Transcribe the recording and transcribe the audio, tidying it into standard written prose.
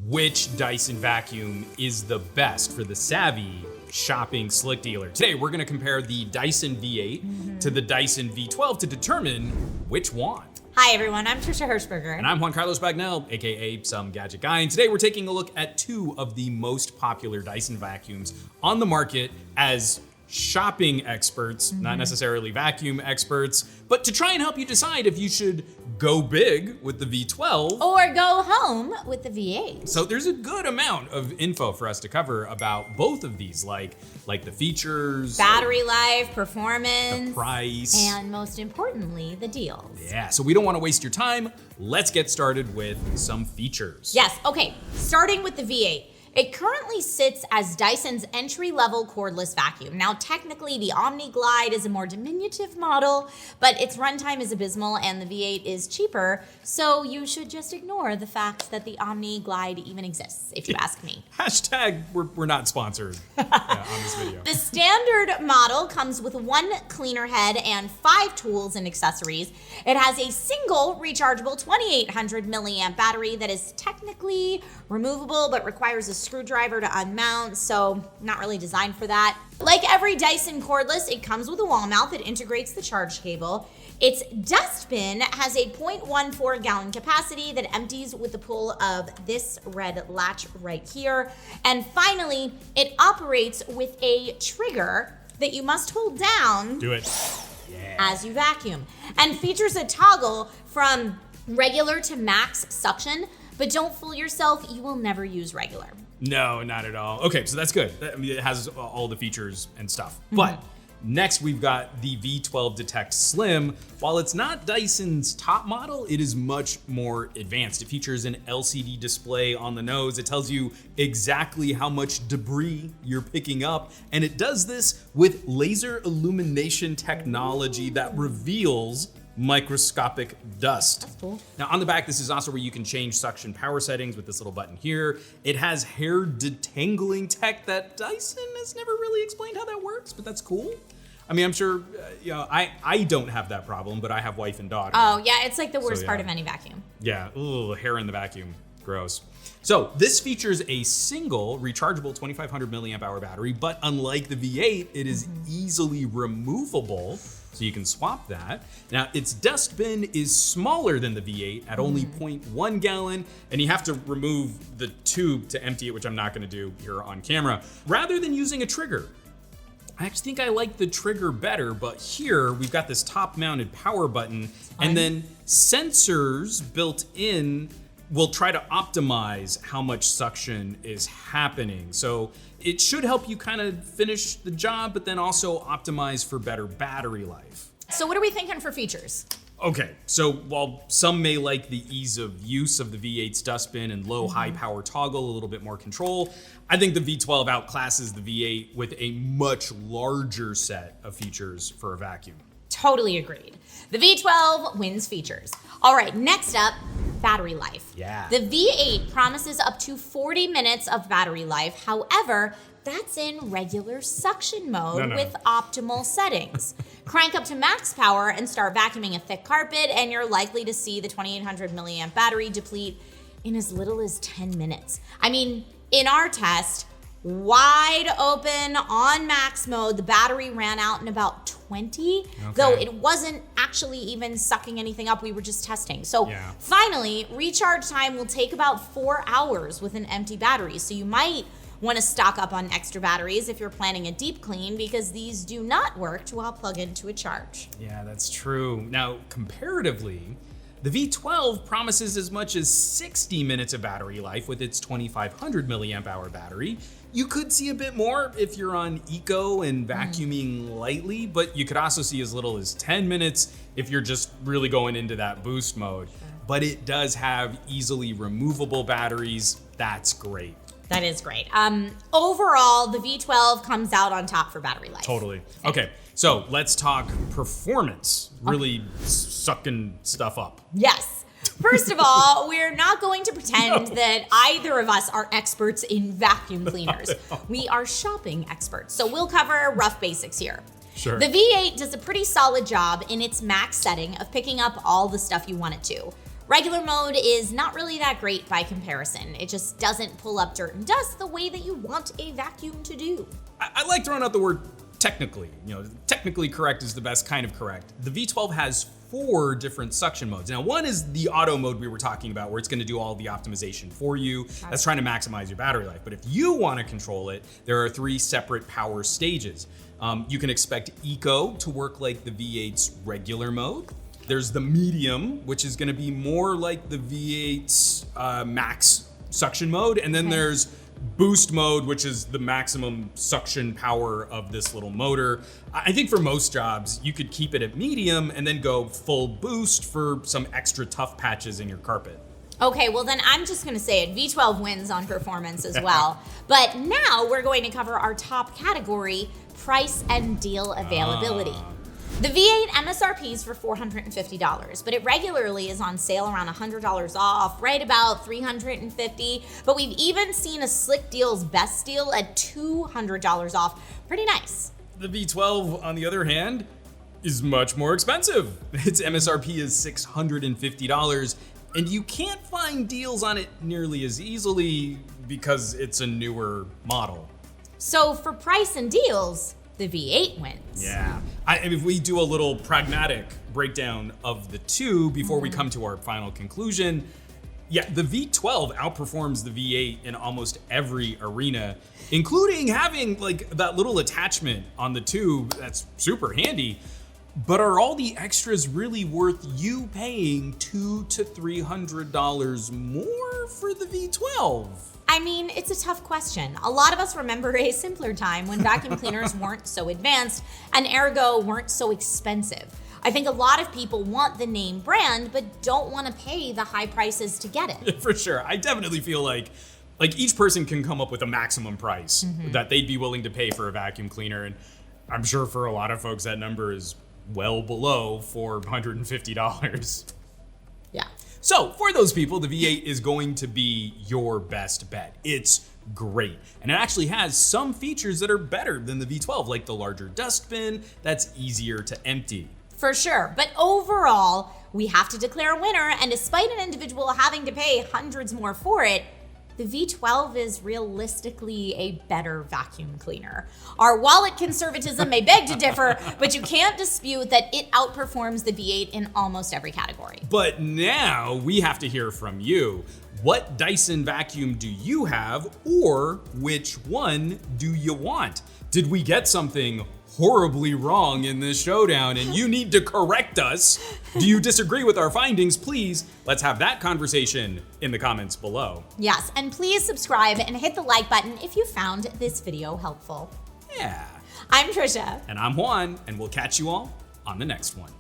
which Dyson vacuum is the best for the savvy shopping slick dealer. Today, we're gonna compare the Dyson V8 to the Dyson V12 to determine which one. Hi everyone, I'm Trisha Hirschberger. And I'm Juan Carlos Bagnell, AKA Some Gadget Guy. And today we're taking a look at two of the most popular Dyson vacuums on the market as shopping experts, not necessarily vacuum experts, but to try and help you decide if you should go big with the V12 Or go home with the V8. So there's a good amount of info for us to cover about both of these, like the features, Battery life, performance, the price, and most importantly, the deals. Yeah, so we don't want to waste your time. Let's get started with some features. Yes, okay, starting with the V8. It currently sits as Dyson's entry-level cordless vacuum. Now, technically, the Omni Glide is a more diminutive model, but its runtime is abysmal and the V8 is cheaper, so you should just ignore the fact that the Omni Glide even exists, if you ask me. Hashtag, we're not sponsored on this video. The standard model comes with one cleaner head and 5 tools and accessories. It has a single rechargeable 2800 milliamp battery that is technically removable, but requires a screwdriver to unmount, so not really designed for that. Like every Dyson cordless, it comes with a wall mount that integrates the charge cable. Its dustbin has a 0.14 gallon capacity that empties with the pull of this red latch right here. And finally, it operates with a trigger that you must hold down Do it. as you vacuum, and features a toggle from regular to max suction, but don't fool yourself, you will never use regular. No, not at all. Okay, so that's good. I mean, it has all the features and stuff. But next we've got the V12 Detect Slim. While it's not Dyson's top model, it is much more advanced. It features an LCD display on the nose. It tells you exactly how much debris you're picking up. And it does this with laser illumination technology that reveals microscopic dust. That's cool. Now on the back, this is also where you can change suction power settings with this little button here. It has hair detangling tech that Dyson has never really explained how that works, but that's cool. I mean, I'm sure, I don't have that problem, but I have wife and daughter. Oh yeah, it's like the worst So, part yeah. of any vacuum. Yeah, ooh, hair in the vacuum, gross. So this features a single rechargeable 2500 milliamp hour battery, but unlike the V8, it is easily removable, so you can swap that. Now its dustbin is smaller than the V8 at only 0.1 gallon, and you have to remove the tube to empty it, which I'm not gonna do here on camera, rather than using a trigger. I actually think I like the trigger better, but here we've got this top mounted power button and then sensors built in will try to optimize how much suction is happening. So it should help you kind of finish the job, but then also optimize for better battery life. So what are we thinking for features? Okay, so while some may like the ease of use of the V8's dustbin and low high power toggle, a little bit more control, I think the V12 outclasses the V8 with a much larger set of features for a vacuum. Totally agreed. The V12 wins features. All right, next up, battery life. Yeah. The V8 promises up to 40 minutes of battery life. However, that's in regular suction mode with optimal settings. Crank up to max power and start vacuuming a thick carpet, and you're likely to see the 2800 milliamp battery deplete in as little as 10 minutes. I mean, in our test, wide open on max mode, the battery ran out in about 20, though it wasn't actually even sucking anything up. We were just testing. So finally, recharge time will take about 4 hours with an empty battery. So you might want to stock up on extra batteries if you're planning a deep clean, because these do not work while plugged into a charge. Yeah, that's true. Now, comparatively, the V12 promises as much as 60 minutes of battery life with its 2500 milliamp hour battery. You could see a bit more if you're on eco and vacuuming lightly, but you could also see as little as 10 minutes if you're just really going into that boost mode. But it does have easily removable batteries. That's great. That is great. Overall, the V12 comes out on top for battery life. Totally. Okay, so let's talk performance. Really sucking stuff up. Yes. First of all, we're not going to pretend that either of us are experts in vacuum cleaners. We are shopping experts, so we'll cover rough basics here. Sure. The V8 does a pretty solid job in its max setting of picking up all the stuff you want it to. Regular mode is not really that great by comparison. It just doesn't pull up dirt and dust the way that you want a vacuum to do. I like throwing out the word technically. Technically correct is the best kind of correct. The V12 has 4 different suction modes. Now, one is the auto mode we were talking about, where it's gonna do all the optimization for you. That's trying to maximize your battery life. But if you wanna control it, there are 3 separate power stages. You can expect Eco to work like the V8's regular mode. There's the medium, which is gonna be more like the V8's max suction mode. And then there's boost mode, which is the maximum suction power of this little motor. I think for most jobs, you could keep it at medium and then go full boost for some extra tough patches in your carpet. Okay, well then I'm just gonna say it. V12 wins on performance as well. But now we're going to cover our top category, price and deal availability. The V8 MSRP is for $450, but it regularly is on sale around $100 off, right about $350. But we've even seen a Slickdeals best deal at $200 off. Pretty nice. The V12, on the other hand, is much more expensive. Its MSRP is $650, and you can't find deals on it nearly as easily because it's a newer model. So for price and deals, the V8 wins. Yeah. If we do a little pragmatic breakdown of the two before we come to our final conclusion, yeah, the V12 outperforms the V8 in almost every arena, including having like that little attachment on the tube that's super handy. But are all the extras really worth you paying $200 to $300 more for the V12? I mean, it's a tough question. A lot of us remember a simpler time when vacuum cleaners weren't so advanced and ergo weren't so expensive. I think a lot of people want the name brand, but don't want to pay the high prices to get it. For sure. I definitely feel like each person can come up with a maximum price that they'd be willing to pay for a vacuum cleaner. And I'm sure for a lot of folks, that number is well below $450. Yeah. So for those people, the V8 is going to be your best bet. It's great. And it actually has some features that are better than the V12, like the larger dustbin that's easier to empty. For sure, but overall, we have to declare a winner, and despite an individual having to pay hundreds more for it, the V12 is realistically a better vacuum cleaner. Our wallet conservatism may beg to differ, but you can't dispute that it outperforms the V8 in almost every category. But now we have to hear from you. What Dyson vacuum do you have, or which one do you want? Did we get something horribly wrong in this showdown and you need to correct us? Do you disagree with our findings? Please, let's have that conversation in the comments below. Yes, and please subscribe and hit the like button if you found this video helpful. Yeah. I'm Trisha. And I'm Juan, and we'll catch you all on the next one.